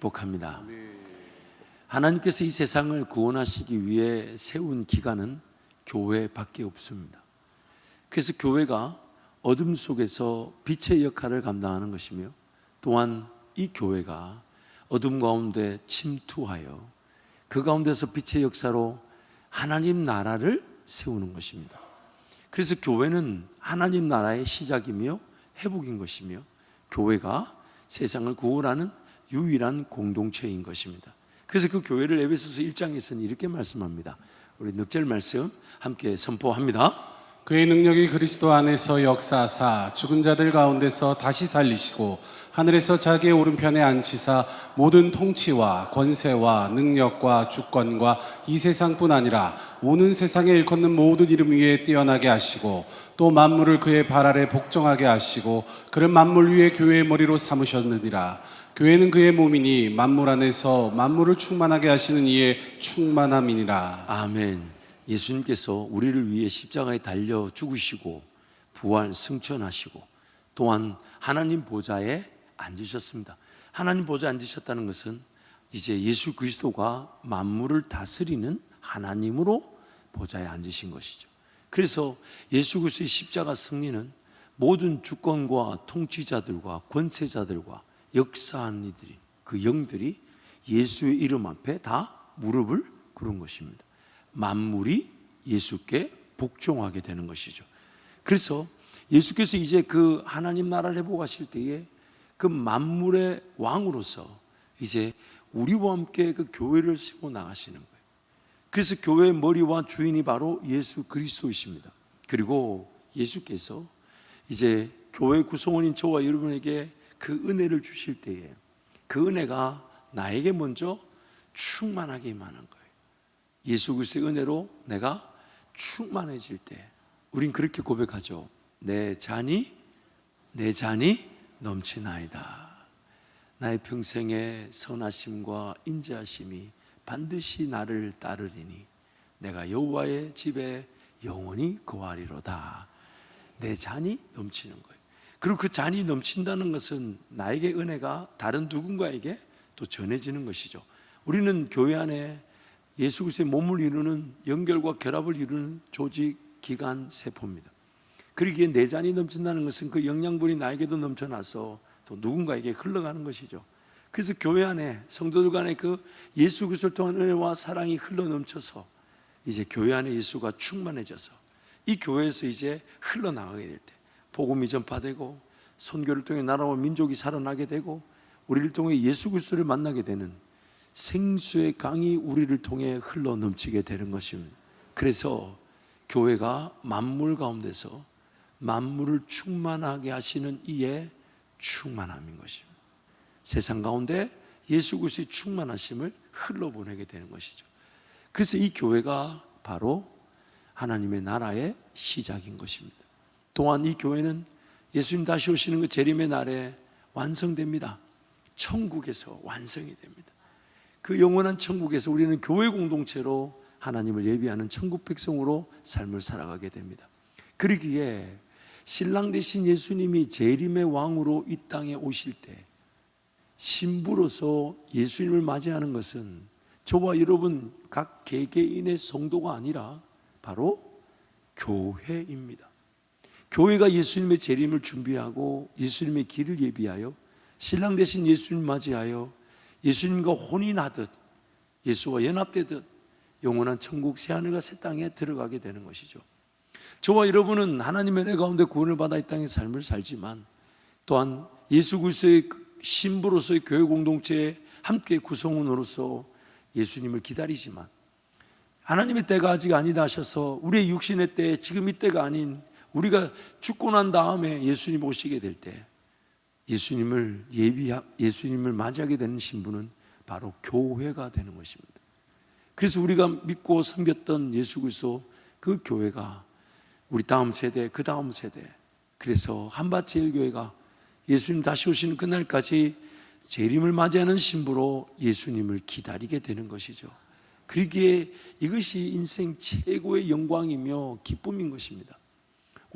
축복합니다. 하나님께서 이 세상을 구원하시기 위해 세운 기관은 교회밖에 없습니다. 그래서 교회가 어둠 속에서 빛의 역할을 감당하는 것이며, 또한 이 교회가 어둠 가운데 침투하여 그 가운데서 빛의 역사로 하나님 나라를 세우는 것입니다. 그래서 교회는 하나님 나라의 시작이며 회복인 것이며, 교회가 세상을 구원하는 유일한 공동체인 것입니다. 그래서 그 교회를 에베소서 1장에서는 이렇게 말씀합니다. 우리 넉절 말씀 함께 선포합니다. 그의 능력이 그리스도 안에서 역사하사 죽은 자들 가운데서 다시 살리시고 하늘에서 자기의 오른편에 앉히사 모든 통치와 권세와 능력과 주권과 이 세상뿐 아니라 오는 세상에 일컫는 모든 이름 위에 뛰어나게 하시고, 또 만물을 그의 발 아래 복종하게 하시고 그런 만물 위에 교회의 머리로 삼으셨느니라. 교회는 그의 몸이니 만물 안에서 만물을 충만하게 하시는 이의 충만함이니라. 아멘. 예수님께서 우리를 위해 십자가에 달려 죽으시고 부활 승천하시고 또한 하나님 보좌에 앉으셨습니다. 하나님 보좌에 앉으셨다는 것은 이제 예수 그리스도가 만물을 다스리는 하나님으로 보좌에 앉으신 것이죠. 그래서 예수 그리스도의 십자가 승리는 모든 주권과 통치자들과 권세자들과 역사한 이들이, 그 영들이 예수의 이름 앞에 다 무릎을 꿇은 것입니다. 만물이 예수께 복종하게 되는 것이죠. 그래서 예수께서 이제 그 하나님 나라를 회복하실 때에 그 만물의 왕으로서 이제 우리와 함께 그 교회를 세워 나가시는 거예요. 그래서 교회의 머리와 주인이 바로 예수 그리스도이십니다. 그리고 예수께서 이제 교회 구성원인 저와 여러분에게 그 은혜를 주실 때에 그 은혜가 나에게 먼저 충만하게 임하는 거예요. 예수 그리스도의 은혜로 내가 충만해질 때 우린 그렇게 고백하죠. 내 잔이 넘치나이다. 나의 평생의 선하심과 인자하심이 반드시 나를 따르리니 내가 여호와의 집에 영원히 거하리로다. 내 잔이 넘치는 거예요. 그리고 그 잔이 넘친다는 것은 나에게 은혜가 다른 누군가에게 또 전해지는 것이죠. 우리는 교회 안에 예수 그리스도의 몸을 이루는 연결과 결합을 이루는 조직, 기관, 세포입니다. 그러기에 내 잔이 넘친다는 것은 그 영양분이 나에게도 넘쳐나서 또 누군가에게 흘러가는 것이죠. 그래서 교회 안에 성도들 간에 그 예수 그리스도를 통한 은혜와 사랑이 흘러 넘쳐서 이제 교회 안에 예수가 충만해져서 이 교회에서 이제 흘러나가게 될 때 복음이 전파되고 선교를 통해 나라와 민족이 살아나게 되고 우리를 통해 예수 그리스도를 만나게 되는 생수의 강이 우리를 통해 흘러 넘치게 되는 것입니다. 그래서 교회가 만물 가운데서 만물을 충만하게 하시는 이의 충만함인 것입니다. 세상 가운데 예수 그리스도의 충만하심을 흘러보내게 되는 것이죠. 그래서 이 교회가 바로 하나님의 나라의 시작인 것입니다. 또한 이 교회는 예수님 다시 오시는 그 재림의 날에 완성됩니다. 천국에서 완성이 됩니다. 그 영원한 천국에서 우리는 교회 공동체로 하나님을 예비하는 천국 백성으로 삶을 살아가게 됩니다. 그러기에 신랑 되신 예수님이 재림의 왕으로 이 땅에 오실 때 신부로서 예수님을 맞이하는 것은 저와 여러분 각 개개인의 성도가 아니라 바로 교회입니다. 교회가 예수님의 재림을 준비하고 예수님의 길을 예비하여 신랑 되신 예수님을 맞이하여 예수님과 혼인하듯 예수와 연합되듯 영원한 천국 새하늘과 새 땅에 들어가게 되는 것이죠. 저와 여러분은 하나님의 은혜 가운데 구원을 받아 이 땅의 삶을 살지만 또한 예수 그리스도의 신부로서의 교회 공동체의 함께 구성원으로서 예수님을 기다리지만 하나님의 때가 아직 아니다 하셔서 우리의 육신의 때, 지금 이 때가 아닌 우리가 죽고 난 다음에 예수님 오시게 될 때 예수님을 맞이하게 되는 신부는 바로 교회가 되는 것입니다. 그래서 우리가 믿고 섬겼던 예수 그리스도 그 교회가 우리 다음 세대, 그 다음 세대, 그래서 한밭제일교회가 예수님 다시 오시는 그날까지 재림을 맞이하는 신부로 예수님을 기다리게 되는 것이죠. 그러기에 이것이 인생 최고의 영광이며 기쁨인 것입니다.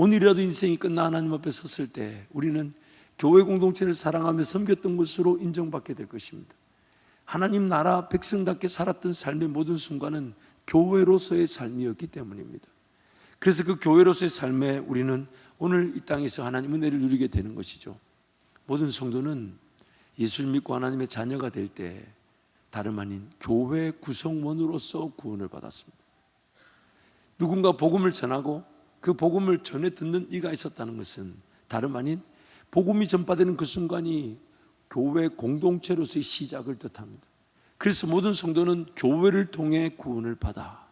오늘이라도 인생이 끝나 하나님 앞에 섰을 때 우리는 교회 공동체를 사랑하며 섬겼던 것으로 인정받게 될 것입니다. 하나님 나라 백성답게 살았던 삶의 모든 순간은 교회로서의 삶이었기 때문입니다. 그래서 그 교회로서의 삶에 우리는 오늘 이 땅에서 하나님 은혜를 누리게 되는 것이죠. 모든 성도는 예수를 믿고 하나님의 자녀가 될 때 다름 아닌 교회 구성원으로서 구원을 받았습니다. 누군가 복음을 전하고 그 복음을 전해 듣는 이가 있었다는 것은 다름 아닌 복음이 전파되는 그 순간이 교회 공동체로서의 시작을 뜻합니다. 그래서 모든 성도는 교회를 통해 구원을 받아,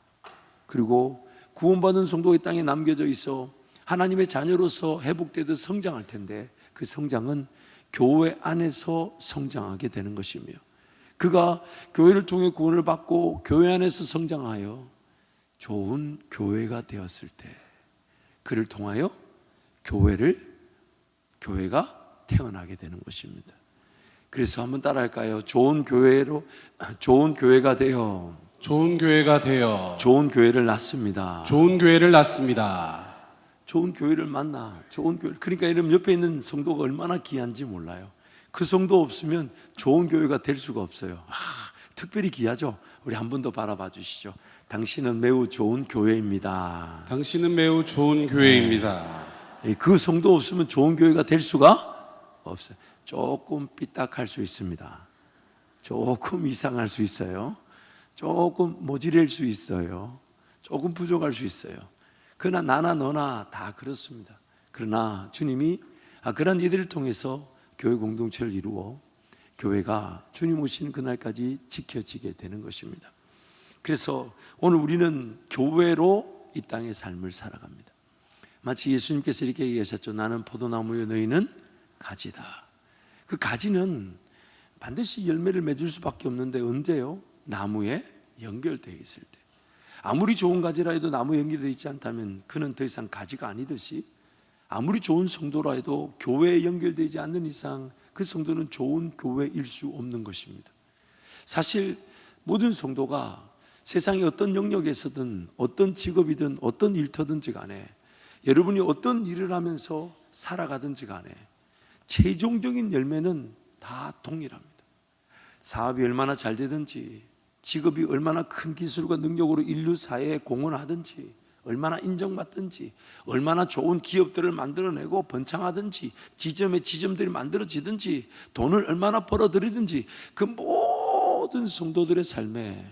그리고 구원받은 성도가 이 땅에 남겨져 있어 하나님의 자녀로서 회복되듯 성장할 텐데, 그 성장은 교회 안에서 성장하게 되는 것이며, 그가 교회를 통해 구원을 받고 교회 안에서 성장하여 좋은 교회가 되었을 때 그를 통하여 교회가 태어나게 되는 것입니다. 그래서 한번 따라할까요? 좋은 교회가 되어 좋은 교회가 되어 좋은 교회를 낳습니다. 좋은 교회를 낳습니다. 좋은 교회를 만나, 좋은 교회. 그러니까 여러분 옆에 있는 성도가 얼마나 귀한지 몰라요. 그 성도 없으면 좋은 교회가 될 수가 없어요. 특별히 귀하죠. 우리 한 번 더 바라봐 주시죠. 당신은 매우 좋은 교회입니다. 당신은 매우 좋은 교회입니다. 그 성도 없으면 좋은 교회가 될 수가 없어요. 조금 삐딱할 수 있습니다. 조금 이상할 수 있어요. 조금 모질할 수 있어요. 조금 부족할 수 있어요. 그러나 나나 너나 다 그렇습니다. 그러나 주님이 그런 이들을 통해서 교회 공동체를 이루어 교회가 주님 오시는 그날까지 지켜지게 되는 것입니다. 그래서 오늘 우리는 교회로 이 땅의 삶을 살아갑니다. 마치 예수님께서 이렇게 얘기하셨죠. 나는 포도나무요 너희는 가지다. 그 가지는 반드시 열매를 맺을 수밖에 없는데 언제요? 나무에 연결되어 있을 때. 아무리 좋은 가지라 해도 나무에 연결되어 있지 않다면 그는 더 이상 가지가 아니듯이, 아무리 좋은 성도라 해도 교회에 연결되지 않는 이상 그 성도는 좋은 교회일 수 없는 것입니다. 사실 모든 성도가 세상의 어떤 영역에서든 어떤 직업이든 어떤 일터든지 간에, 여러분이 어떤 일을 하면서 살아가든지 간에 최종적인 열매는 다 동일합니다. 사업이 얼마나 잘 되든지, 직업이 얼마나 큰 기술과 능력으로 인류 사회에 공헌하든지, 얼마나 인정받든지, 얼마나 좋은 기업들을 만들어내고 번창하든지, 지점들이 만들어지든지, 돈을 얼마나 벌어들이든지, 그 모든 성도들의 삶에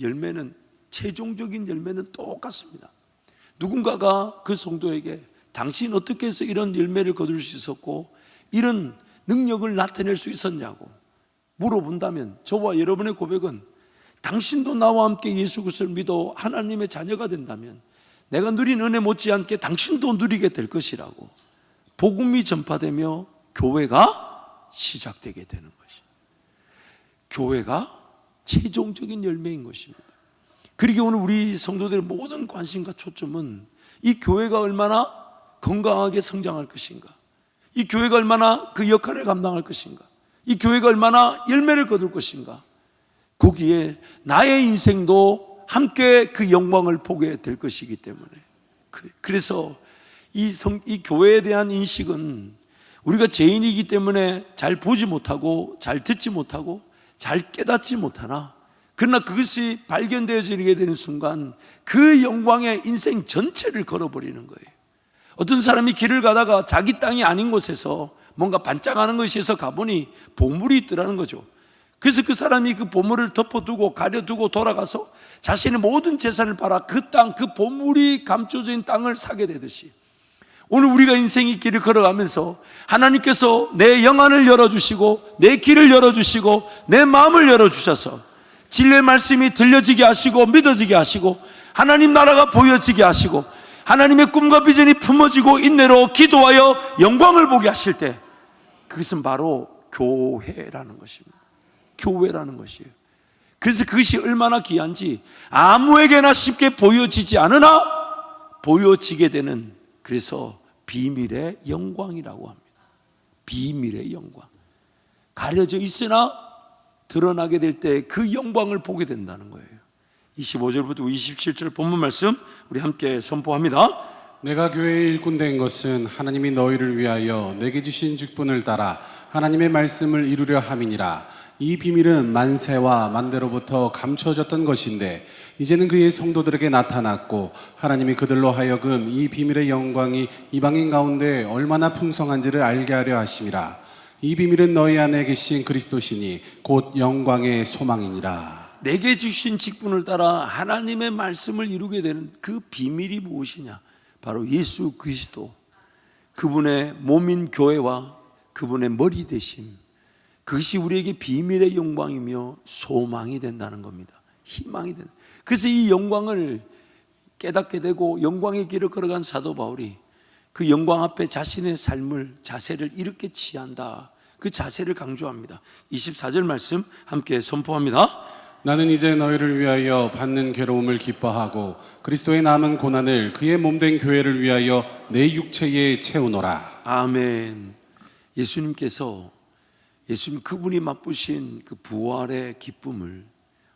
열매는, 최종적인 열매는 똑같습니다. 누군가가 그 성도에게 당신 어떻게 해서 이런 열매를 거둘 수 있었고 이런 능력을 나타낼 수 있었냐고 물어본다면, 저와 여러분의 고백은 당신도 나와 함께 예수 그리스도를 믿어 하나님의 자녀가 된다면 내가 누린 은혜 못지않게 당신도 누리게 될 것이라고 복음이 전파되며 교회가 시작되게 되는 것입니다. 교회가 최종적인 열매인 것입니다. 그리고 오늘 우리 성도들의 모든 관심과 초점은 이 교회가 얼마나 건강하게 성장할 것인가, 이 교회가 얼마나 그 역할을 감당할 것인가, 이 교회가 얼마나 열매를 거둘 것인가, 거기에 나의 인생도 함께 그 영광을 보게 될 것이기 때문에, 그래서 이 교회에 대한 인식은 우리가 죄인이기 때문에 잘 보지 못하고 잘 듣지 못하고 잘 깨닫지 못하나, 그러나 그것이 발견되어지게 되는 순간 그 영광의 인생 전체를 걸어버리는 거예요. 어떤 사람이 길을 가다가 자기 땅이 아닌 곳에서 뭔가 반짝하는 것에서 가보니 보물이 있더라는 거죠. 그래서 그 사람이 그 보물을 덮어두고 가려두고 돌아가서 자신의 모든 재산을 팔아 그 땅, 그 보물이 감춰져 있는 땅을 사게 되듯이, 오늘 우리가 인생의 길을 걸어가면서 하나님께서 내 영안을 열어주시고 내 길을 열어주시고 내 마음을 열어주셔서 진리의 말씀이 들려지게 하시고 믿어지게 하시고 하나님 나라가 보여지게 하시고 하나님의 꿈과 비전이 품어지고 인내로 기도하여 영광을 보게 하실 때, 그것은 바로 교회라는 것입니다. 교회라는 것이에요. 그래서 그것이 얼마나 귀한지 아무에게나 쉽게 보여지지 않으나 보여지게 되는, 그래서 비밀의 영광이라고 합니다. 비밀의 영광. 가려져 있으나 드러나게 될 때 그 영광을 보게 된다는 거예요. 25절부터 27절 본문 말씀 우리 함께 선포합니다. 내가 교회의 일꾼 된 것은 하나님이 너희를 위하여 내게 주신 직분을 따라 하나님의 말씀을 이루려 함이니라. 이 비밀은 만세와 만대로부터 감춰졌던 것인데 이제는 그의 성도들에게 나타났고 하나님이 그들로 하여금 이 비밀의 영광이 이방인 가운데 얼마나 풍성한지를 알게 하려 하심이라. 이 비밀은 너희 안에 계신 그리스도시니 곧 영광의 소망이니라. 내게 주신 직분을 따라 하나님의 말씀을 이루게 되는 그 비밀이 무엇이냐? 바로 예수 그리스도, 그분의 몸인 교회와 그분의 머리 되심, 그것이 우리에게 비밀의 영광이며 소망이 된다는 겁니다. 희망이 된다. 그래서 이 영광을 깨닫게 되고 영광의 길을 걸어간 사도 바울이 그 영광 앞에 자신의 삶을, 자세를 이렇게 취한다, 그 자세를 강조합니다. 24절 말씀 함께 선포합니다. 나는 이제 너희를 위하여 받는 괴로움을 기뻐하고 그리스도의 남은 고난을 그의 몸된 교회를 위하여 내 육체에 채우노라. 아멘. 예수님께서 예수님 그분이 맛보신 그 부활의 기쁨을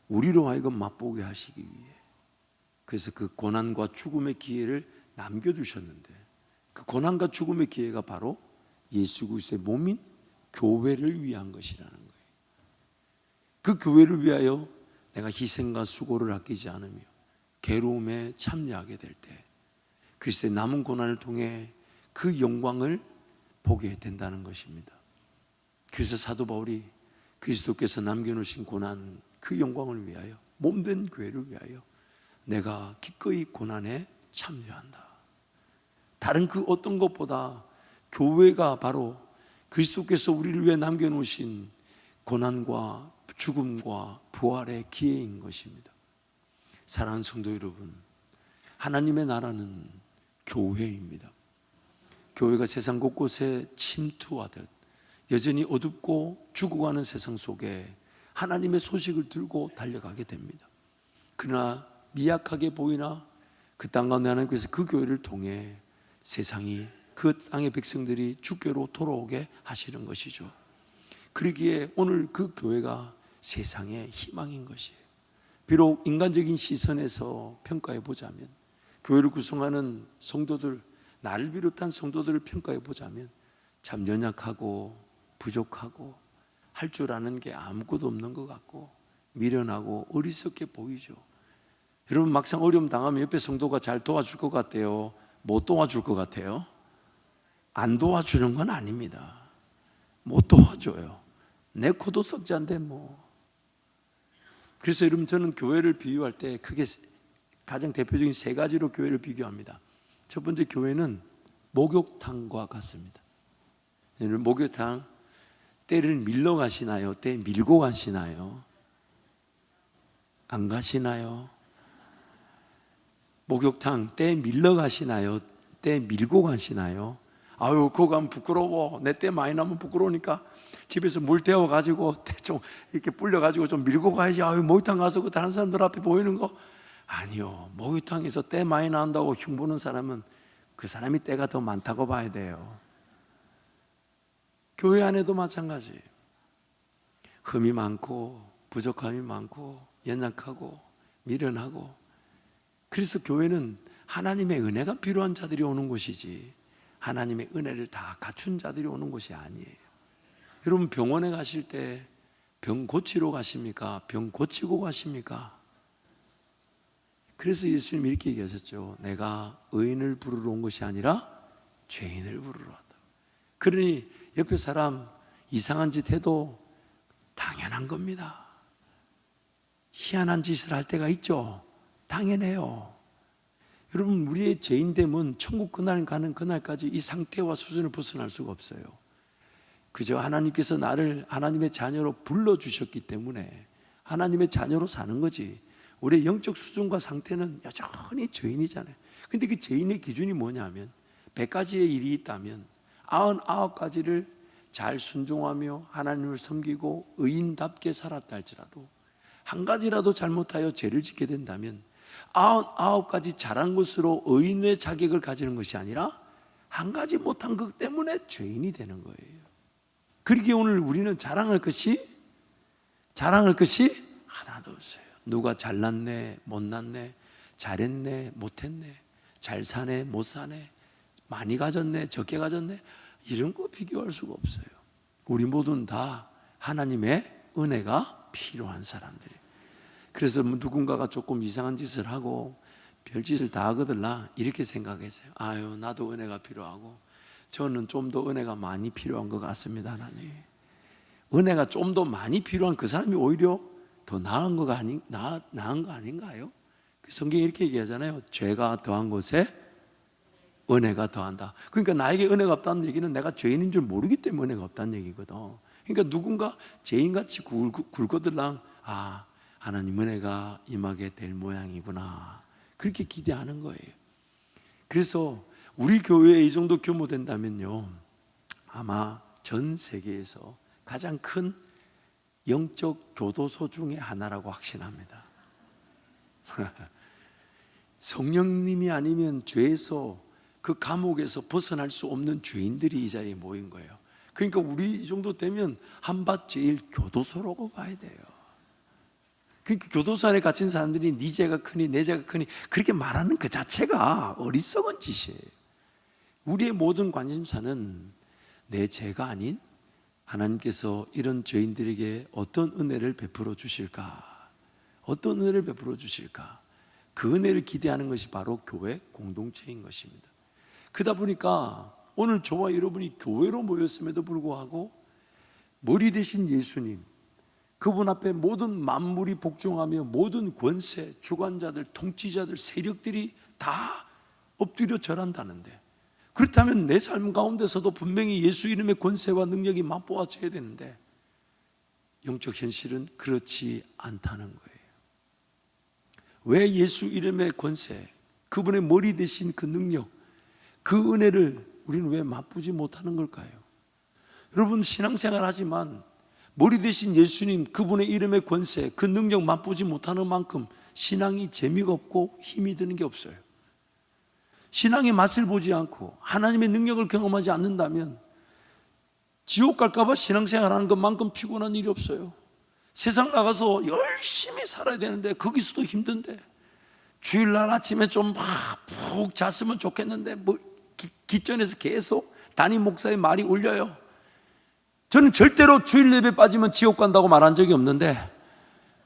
우리로 하여금 맛보게 하시기 위해, 그래서 그 고난과 죽음의 기회를 남겨두셨는데, 그 고난과 죽음의 기회가 바로 예수 그리스도의 몸인 교회를 위한 것이라는 거예요. 그 교회를 위하여 내가 희생과 수고를 아끼지 않으며 괴로움에 참여하게 될 때 그리스도의 남은 고난을 통해 그 영광을 보게 된다는 것입니다. 그래서 사도 바울이 그리스도께서 남겨놓으신 고난, 그 영광을 위하여, 몸된 교회를 위하여 내가 기꺼이 고난에 참여한다. 다른 그 어떤 것보다 교회가 바로 그리스도께서 우리를 위해 남겨놓으신 고난과 죽음과 부활의 기회인 것입니다. 사랑하는 성도 여러분, 하나님의 나라는 교회입니다. 교회가 세상 곳곳에 침투하듯 여전히 어둡고 죽어가는 세상 속에 하나님의 소식을 들고 달려가게 됩니다. 그러나 미약하게 보이나 그 땅 가운데 하나님께서 그 교회를 통해 세상이, 그 땅의 백성들이 주께로 돌아오게 하시는 것이죠. 그러기에 오늘 그 교회가 세상의 희망인 것이에요. 비록 인간적인 시선에서 평가해 보자면, 교회를 구성하는 성도들, 나를 비롯한 성도들을 평가해 보자면 참 연약하고 부족하고 할 줄 아는 게 아무것도 없는 것 같고 미련하고 어리석게 보이죠. 여러분, 막상 어려움 당하면 옆에 성도가 잘 도와줄 것 같아요? 못 도와줄 것 같아요? 안 도와주는 건 아닙니다. 못 도와줘요. 내 코도 썩지 않대 뭐. 그래서 여러분, 저는 교회를 비유할 때 크게 가장 대표적인 세 가지로 교회를 비교합니다. 첫 번째, 교회는 목욕탕과 같습니다. 여러분, 목욕탕 때를 밀러 가시나요? 때 밀고 가시나요? 안 가시나요? 목욕탕 때 밀러 가시나요? 때 밀고 가시나요? 아유, 그거 가면 부끄러워. 내 때 많이 나면 부끄러우니까 집에서 물 데워 가지고 좀 이렇게 불려 가지고 좀 밀고 가야지. 아유, 목욕탕 가서 그 다른 사람들 앞에 보이는 거 아니요. 목욕탕에서 때 많이 나온다고 흉보는 사람은 그 사람이 때가 더 많다고 봐야 돼요. 교회 안에도 마찬가지예요. 흠이 많고 부족함이 많고 연약하고 미련하고, 그래서 교회는 하나님의 은혜가 필요한 자들이 오는 곳이지 하나님의 은혜를 다 갖춘 자들이 오는 곳이 아니에요. 여러분, 병원에 가실 때 병 고치러 가십니까? 병 고치고 가십니까? 그래서 예수님이 이렇게 얘기하셨죠. 내가 의인을 부르러 온 것이 아니라 죄인을 부르러 왔다. 그러니 옆에 사람 이상한 짓 해도 당연한 겁니다. 희한한 짓을 할 때가 있죠. 당연해요. 여러분, 우리의 죄인됨은 천국 그날 가는 그날까지 이 상태와 수준을 벗어날 수가 없어요. 그저 하나님께서 나를 하나님의 자녀로 불러주셨기 때문에 하나님의 자녀로 사는 거지, 우리의 영적 수준과 상태는 여전히 죄인이잖아요. 근데 그 죄인의 기준이 뭐냐면 100가지의 일이 있다면 99가지를 잘 순종하며 하나님을 섬기고 의인답게 살았다 할지라도 한 가지라도 잘못하여 죄를 짓게 된다면 99가지 잘한 것으로 의인의 자격을 가지는 것이 아니라 한 가지 못한 것 때문에 죄인이 되는 거예요. 그러기에 오늘 우리는 자랑할 것이 하나도 없어요. 누가 잘났네, 못났네, 잘했네, 못했네, 잘 사네, 못 사네, 많이 가졌네, 적게 가졌네, 이런 거 비교할 수가 없어요. 우리 모두는 다 하나님의 은혜가 필요한 사람들이. 그래서 누군가가 조금 이상한 짓을 하고 별짓을 다 하거들라 이렇게 생각했어요. 아유, 나도 은혜가 필요하고 저는 좀 더 은혜가 많이 필요한 것 같습니다. 하나님, 은혜가 좀 더 많이 필요한 그 사람이 오히려 더 나은 거 아닌가요? 그 성경이 이렇게 얘기하잖아요. 죄가 더한 곳에 은혜가 더한다. 그러니까 나에게 은혜가 없다는 얘기는 내가 죄인인 줄 모르기 때문에 은혜가 없다는 얘기거든. 그러니까 누군가 죄인같이 굴거들랑 하나님 은혜가 임하게 될 모양이구나, 그렇게 기대하는 거예요. 그래서 우리 교회에 이 정도 규모 된다면요, 아마 전 세계에서 가장 큰 영적 교도소 중에 하나라고 확신합니다. 성령님이 아니면 죄에서, 그 감옥에서 벗어날 수 없는 죄인들이 이 자리에 모인 거예요. 그러니까 우리 이 정도 되면 한밭 제일 교도소라고 봐야 돼요. 그러니까 교도소 안에 갇힌 사람들이 네 죄가 크니 내 죄가 크니 그렇게 말하는 그 자체가 어리석은 짓이에요. 우리의 모든 관심사는 내 죄가 아닌 하나님께서 이런 죄인들에게 어떤 은혜를 베풀어 주실까, 어떤 은혜를 베풀어 주실까, 그 은혜를 기대하는 것이 바로 교회 공동체인 것입니다. 그러다 보니까 오늘 저와 여러분이 교회로 모였음에도 불구하고 머리 대신 예수님, 그분 앞에 모든 만물이 복종하며 모든 권세, 주관자들, 통치자들, 세력들이 다 엎드려 절한다는데, 그렇다면 내 삶 가운데서도 분명히 예수 이름의 권세와 능력이 맛보아져야 되는데 영적 현실은 그렇지 않다는 거예요. 왜 예수 이름의 권세, 그분의 머리 대신 그 능력, 그 은혜를 우리는 왜 맛보지 못하는 걸까요? 여러분, 신앙생활 하지만 머리 대신 예수님, 그분의 이름의 권세, 그 능력 맛보지 못하는 만큼 신앙이 재미가 없고 힘이 드는 게 없어요. 신앙의 맛을 보지 않고 하나님의 능력을 경험하지 않는다면 지옥 갈까 봐 신앙생활하는 것만큼 피곤한 일이 없어요. 세상 나가서 열심히 살아야 되는데 거기서도 힘든데, 주일날 아침에 좀 푹 잤으면 좋겠는데 기전에서 계속 담임 목사의 말이 울려요. 저는 절대로 주일 예배 빠지면 지옥 간다고 말한 적이 없는데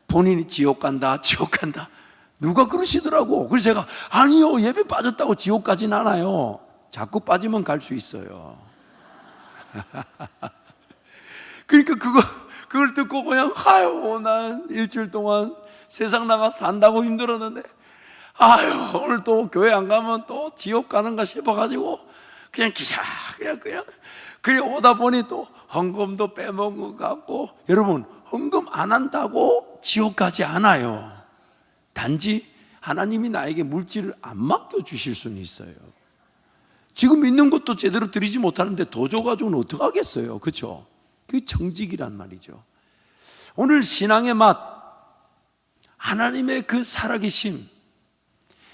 본인이 지옥 간다, 지옥 간다, 누가 그러시더라고. 그래서 제가 아니요, 예배 빠졌다고 지옥 가진 않아요. 자꾸 빠지면 갈 수 있어요. 그러니까 그걸 듣고 그냥 난 일주일 동안 세상 나가 산다고 힘들었는데 오늘 또 교회 안 가면 또 지옥 가는가 싶어가지고 그냥 오다 보니 또 헌금도 빼먹은 것 같고. 여러분, 헌금 안 한다고 지옥 가지 않아요. 단지 하나님이 나에게 물질을 안 맡겨주실 수는 있어요. 지금 있는 것도 제대로 드리지 못하는데 더 줘가지고는 어떡하겠어요, 그렇죠? 그게 정직이란 말이죠. 오늘 신앙의 맛, 하나님의 그 살아계심,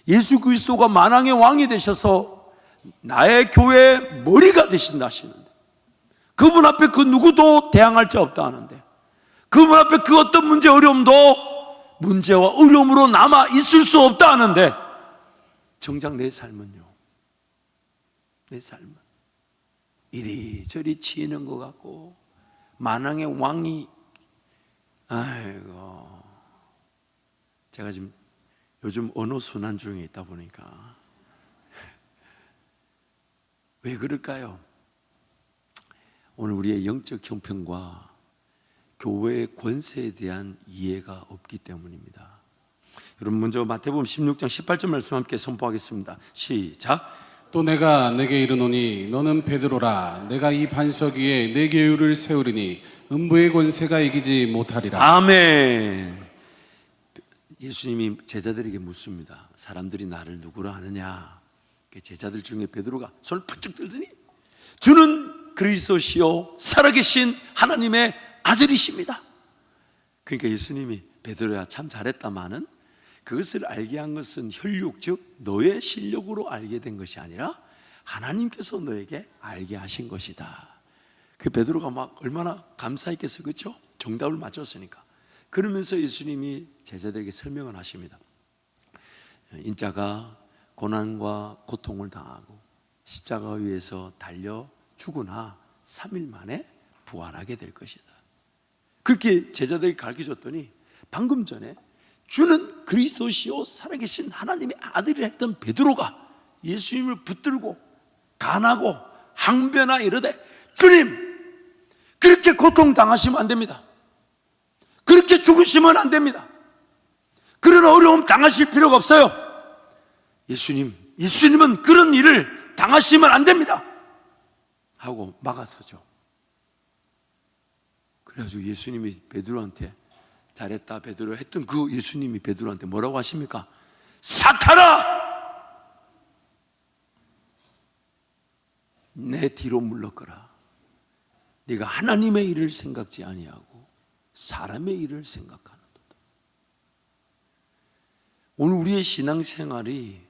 예수 그리스도가 만왕의 왕이 되셔서 나의 교회의 머리가 되신다 하시는데, 그분 앞에 그 누구도 대항할 자 없다 하는데, 그분 앞에 그 어떤 문제 어려움도 문제와 어려움으로 남아 있을 수 없다 하는데, 정작 내 삶은요, 내 삶은 이리저리 치이는 것 같고 만왕의 왕이, 제가 지금 요즘 언어 순환 중에 있다 보니까 왜 그럴까요? 오늘 우리의 영적 형편과 교회의 권세에 대한 이해가 없기 때문입니다. 여러분, 먼저 마태복음 16장 18절 말씀 함께 선포하겠습니다. 시작. 또 내가 내게 이르노니 너는 베드로라. 내가 이 반석 위에 내 교회를 세우리니 음부의 권세가 이기지 못하리라. 아멘. 예수님이 제자들에게 묻습니다. 사람들이 나를 누구로 아느냐? 제자들 중에 베드로가 손을 팍 들더니 주는 그리스도시요 살아계신 하나님의 아들이십니다. 그러니까 예수님이 베드로야 참 잘했다마는 그것을 알게 한 것은 혈육, 즉 너의 실력으로 알게 된 것이 아니라 하나님께서 너에게 알게 하신 것이다. 그 베드로가 막 얼마나 감사했겠어요, 그렇죠? 정답을 맞췄으니까. 그러면서 예수님이 제자들에게 설명을 하십니다. 인자가 고난과 고통을 당하고 십자가 위에서 달려 죽으나 3일 만에 부활하게 될 것이다. 그렇게 제자들이 가르쳐줬더니 방금 전에 주는 그리스도시요 살아계신 하나님의 아들이라 했던 베드로가 예수님을 붙들고 간하고 항변하 이르되 주님, 그렇게 고통당하시면 안 됩니다. 그렇게 죽으시면 안 됩니다. 그런 어려움 당하실 필요가 없어요. 예수님은 그런 일을 당하시면 안 됩니다 하고 막아서죠. 그래가지고 예수님이 베드로한테 잘했다 베드로 했던 그 예수님이 베드로한테 뭐라고 하십니까? 사탄아, 내 뒤로 물러거라. 네가 하나님의 일을 생각지 아니하고 사람의 일을 생각하는도다. 오늘 우리의 신앙생활이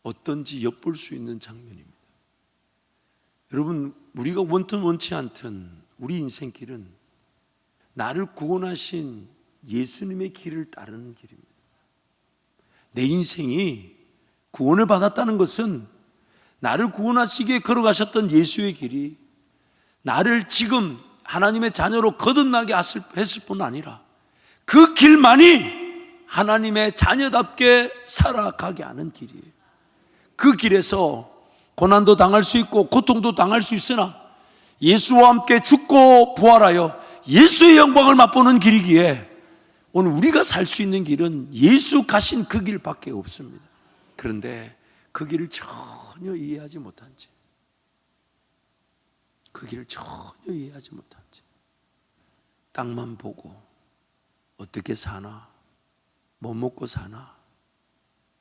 어떤지 엿볼 수 있는 장면입니다. 여러분, 우리가 원튼 원치 않든 우리 인생길은 나를 구원하신 예수님의 길을 따르는 길입니다. 내 인생이 구원을 받았다는 것은 나를 구원하시기에 걸어가셨던 예수의 길이 나를 지금 하나님의 자녀로 거듭나게 했을 뿐 아니라 그 길만이 하나님의 자녀답게 살아가게 하는 길이에요. 그 길에서 고난도 당할 수 있고 고통도 당할 수 있으나 예수와 함께 죽고 부활하여 예수의 영광을 맛보는 길이기에 오늘 우리가 살 수 있는 길은 예수 가신 그 길밖에 없습니다. 그런데 그 길을 전혀 이해하지 못한 채, 그 길을 전혀 이해하지 못한 채 땅만 보고 어떻게 사나, 뭐 먹고 사나,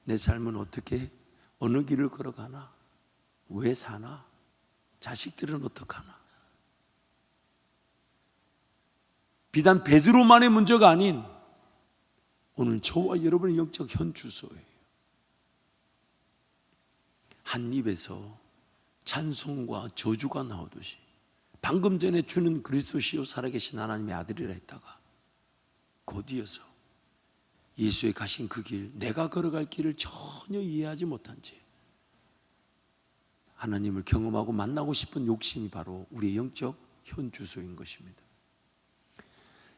내 삶은 어떻게 어느 길을 걸어가나, 왜 사나, 자식들은 어떡하나. 비단 베드로만의 문제가 아닌 오늘 저와 여러분의 영적 현주소예요. 한 입에서 찬송과 저주가 나오듯이 방금 전에 주는 그리스도시요 살아계신 하나님의 아들이라 했다가 곧 이어서 예수의 가신 그 길, 내가 걸어갈 길을 전혀 이해하지 못한 채 하나님을 경험하고 만나고 싶은 욕심이 바로 우리의 영적 현주소인 것입니다.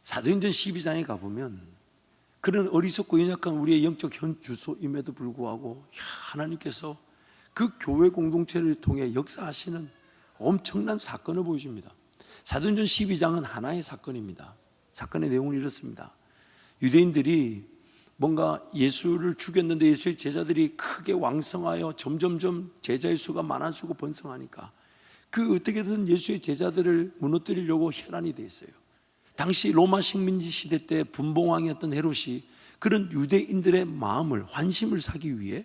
사도행전 12장에 가보면 그런 어리석고 연약한 우리의 영적 현주소임에도 불구하고 하나님께서 그 교회 공동체를 통해 역사하시는 엄청난 사건을 보여줍니다. 사도행전 12장은 하나의 사건입니다. 사건의 내용은 이렇습니다. 유대인들이 뭔가 예수를 죽였는데 예수의 제자들이 크게 왕성하여 점점점 제자의 수가 많아지고 번성하니까 그 어떻게든 예수의 제자들을 무너뜨리려고 혈안이 돼 있어요. 당시 로마 식민지 시대 때 분봉왕이었던 헤롯이 그런 유대인들의 마음을, 환심을 사기 위해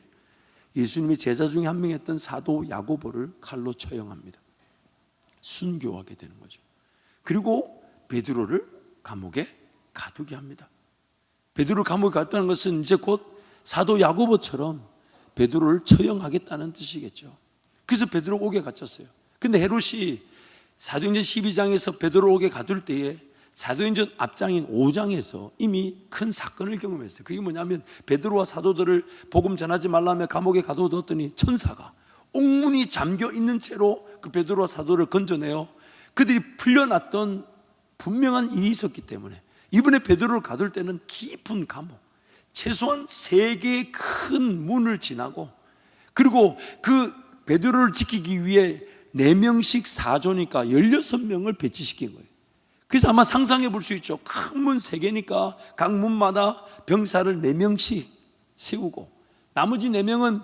예수님의 제자 중에 한 명이었던 사도 야고보를 칼로 처형합니다. 순교하게 되는 거죠. 그리고 베드로를 감옥에 가두게 합니다. 베드로를 감옥에 가두는 것은 이제 곧 사도 야고보처럼 베드로를 처형하겠다는 뜻이겠죠. 그래서 베드로가 옥에 갇혔어요. 근데 헤롯이 사도행전 12장에서 베드로를 옥에 가둘 때에 사도행전 앞장인 5장에서 이미 큰 사건을 경험했어요. 그게 뭐냐면 베드로와 사도들을 복음 전하지 말라며 감옥에 가둬뒀더니 천사가 옥문이 잠겨 있는 채로 그 베드로와 사도를 건져내어 그들이 풀려났던 분명한 일이 있었기 때문에 이번에 베드로를 가둘 때는 깊은 감옥, 최소한 3개의 큰 문을 지나고 그리고 그 베드로를 지키기 위해 4명씩 사조니까 16명을 배치시킨 거예요. 그래서 아마 상상해 볼 수 있죠. 큰 문 3개니까 각 문마다 병사를 4명씩 세우고 나머지 4명은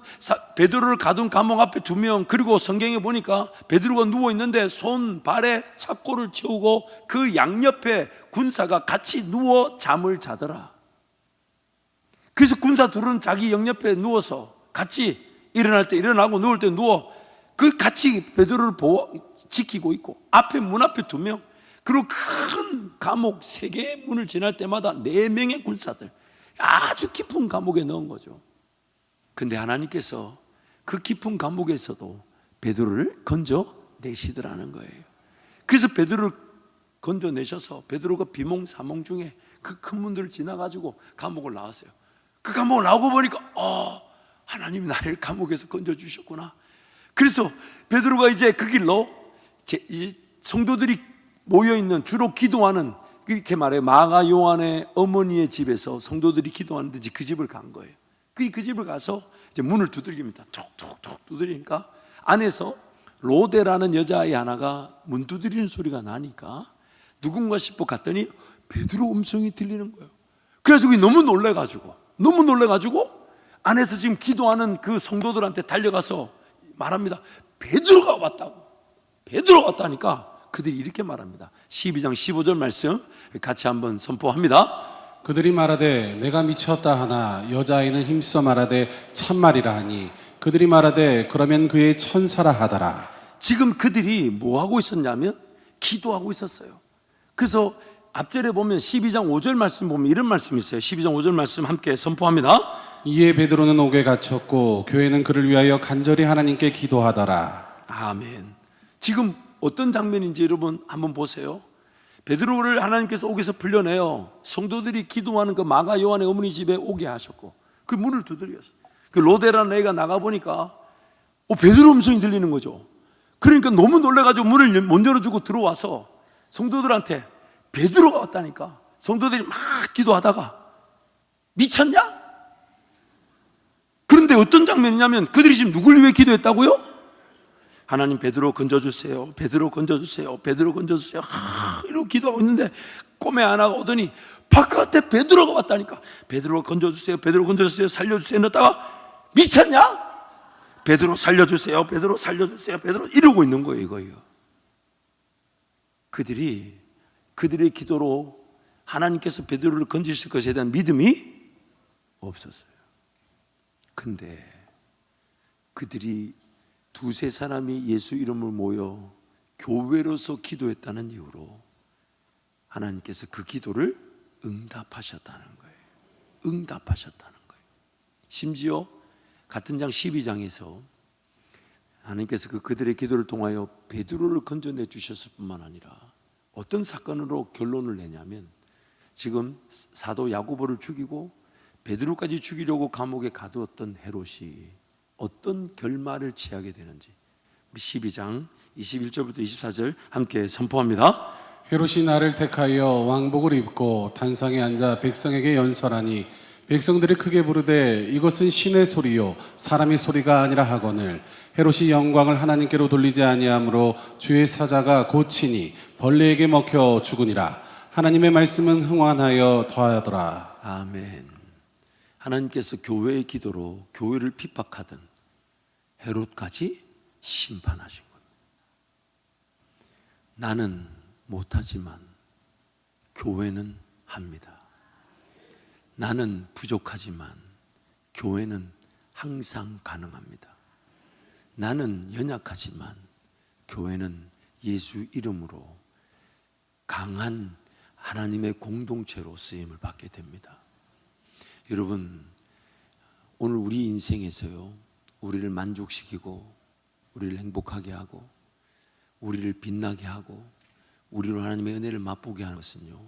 베드로를 가둔 감옥 앞에 2명, 그리고 성경에 보니까 베드로가 누워있는데 손, 발에 착고를 채우고 그 양옆에 군사가 같이 누워 잠을 자더라. 그래서 군사 둘은 자기 양옆에 누워서 같이 일어날 때 일어나고 누울 때 누워 그 같이 베드로를 지키고 있고 앞에 문 앞에 2명, 그리고 큰 감옥 3개의 문을 지날 때마다 4명의 군사들, 아주 깊은 감옥에 넣은 거죠. 근데 하나님께서 그 깊은 감옥에서도 베드로를 건져내시더라는 거예요. 그래서 베드로를 건져내셔서 베드로가 비몽사몽 중에 그 큰 문들을 지나가지고 감옥을 나왔어요. 그 감옥을 나오고 보니까 하나님이 나를 감옥에서 건져주셨구나. 그래서 베드로가 이제 그 길로 이제 성도들이 모여있는 주로 기도하는 이렇게 말해요. 마가 요한의 어머니의 집에서 성도들이 기도하는데 그 집을 간 거예요. 그 집을 가서 이제 문을 두들깁니다. 툭툭툭 두드리니까 안에서 로데라는 여자아이 하나가 문 두드리는 소리가 나니까 누군가 싶어 갔더니 베드로 음성이 들리는 거예요. 그래가지고 너무 놀래가지고 안에서 지금 기도하는 그 성도들한테 달려가서 말합니다. 베드로가 왔다니까 그들이 이렇게 말합니다. 12장 15절 말씀 같이 한번 선포합니다. 그들이 말하되 내가 미쳤다 하나 여자아이는 힘써 말하되 참말이라 하니 그들이 말하되 그러면 그의 천사라 하더라. 지금 그들이 뭐 하고 있었냐면 기도하고 있었어요. 그래서 앞절에 보면 12장 5절 말씀 보면 이런 말씀이 있어요. 12장 5절 말씀 함께 선포합니다. 이에 베드로는 옥에 갇혔고 교회는 그를 위하여 간절히 하나님께 기도하더라. 아멘. 지금 어떤 장면인지 여러분 한번 보세요. 베드로를 하나님께서 옥에서 풀려내요. 성도들이 기도하는 그 마가 요한의 어머니 집에 오게 하셨고 그 문을 두드렸어요. 그 로데라는 애가 나가보니까 베드로 음성이 들리는 거죠. 그러니까 너무 놀래가지고 문을 못 열어주고 들어와서 성도들한테 베드로가 왔다니까. 성도들이 막 기도하다가 미쳤냐? 그런데 어떤 장면이냐면 그들이 지금 누굴 위해 기도했다고요? 하나님 베드로 건져주세요. 베드로 건져주세요. 베드로 건져주세요. 이러고 기도하고 있는데 꿈에 하나가 오더니 바깥에 베드로가 왔다니까. 베드로 건져주세요. 베드로 건져주세요. 살려주세요. 넣다가 미쳤냐? 베드로 살려주세요. 베드로 살려주세요. 베드로 이러고 있는 거예요. 이거예요. 그들의 기도로 하나님께서 베드로를 건지실 것에 대한 믿음이 없었어요. 근데 그들이 두세 사람이 예수 이름을 모여 교회로서 기도했다는 이유로 하나님께서 그 기도를 응답하셨다는 거예요. 응답하셨다는 거예요. 심지어 같은 장 12장에서 하나님께서 그들의 기도를 통하여 베드로를 건져내 주셨을 뿐만 아니라 어떤 사건으로 결론을 내냐면 지금 사도 야고보를 죽이고 베드로까지 죽이려고 감옥에 가두었던 헤롯이 어떤 결말을 취하게 되는지 우리 12장 21절부터 24절 함께 선포합니다. 헤롯이 나를 택하여 왕복을 입고 단상에 앉아 백성에게 연설하니 백성들이 크게 부르되 이것은 신의 소리요 사람의 소리가 아니라 하거늘 헤롯이 영광을 하나님께로 돌리지 아니하므로 주의 사자가 고치니 벌레에게 먹혀 죽으니라. 하나님의 말씀은 흥왕하여 더하더라. 아멘. 하나님께서 교회의 기도로 교회를 핍박하던 헤롯까지 심판하신 겁니다. 나는 못하지만 교회는 합니다. 나는 부족하지만 교회는 항상 가능합니다. 나는 연약하지만 교회는 예수 이름으로 강한 하나님의 공동체로 쓰임을 받게 됩니다. 여러분, 오늘 우리 인생에서요, 우리를 만족시키고 우리를 행복하게 하고 우리를 빛나게 하고 우리로 하나님의 은혜를 맛보게 하는 것은요,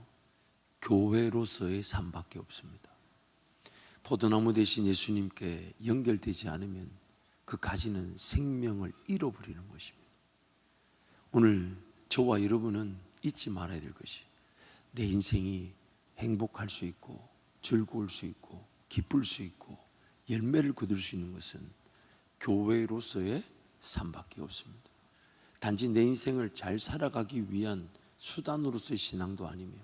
교회로서의 삶밖에 없습니다. 포도나무 대신 예수님께 연결되지 않으면 그 가지는 생명을 잃어버리는 것입니다. 오늘 저와 여러분은 잊지 말아야 될 것이 내 인생이 행복할 수 있고 즐거울 수 있고 기쁠 수 있고 열매를 거둘 수 있는 것은 교회로서의 삶밖에 없습니다. 단지 내 인생을 잘 살아가기 위한 수단으로서의 신앙도 아니며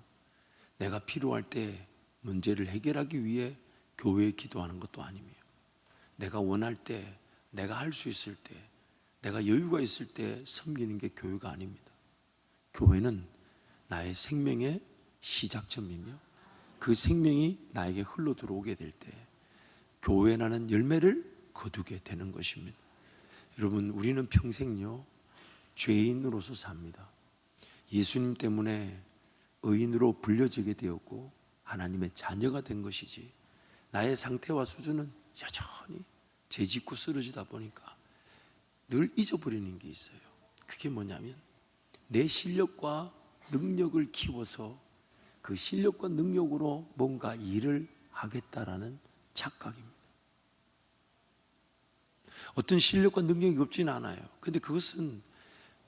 내가 필요할 때 문제를 해결하기 위해 교회에 기도하는 것도 아니며 내가 원할 때 내가 할 수 있을 때 내가 여유가 있을 때 섬기는 게 교회가 아닙니다. 교회는 나의 생명의 시작점이며 그 생명이 나에게 흘러 들어오게 될 때 교회라는 열매를 거두게 되는 것입니다. 여러분, 우리는 평생요 죄인으로서 삽니다. 예수님 때문에 의인으로 불려지게 되었고 하나님의 자녀가 된 것이지 나의 상태와 수준은 여전히 죄짓고 쓰러지다 보니까 늘 잊어버리는 게 있어요. 그게 뭐냐면 내 실력과 능력을 키워서 그 실력과 능력으로 뭔가 일을 하겠다라는 착각입니다. 어떤 실력과 능력이 없지는 않아요. 근데 그것은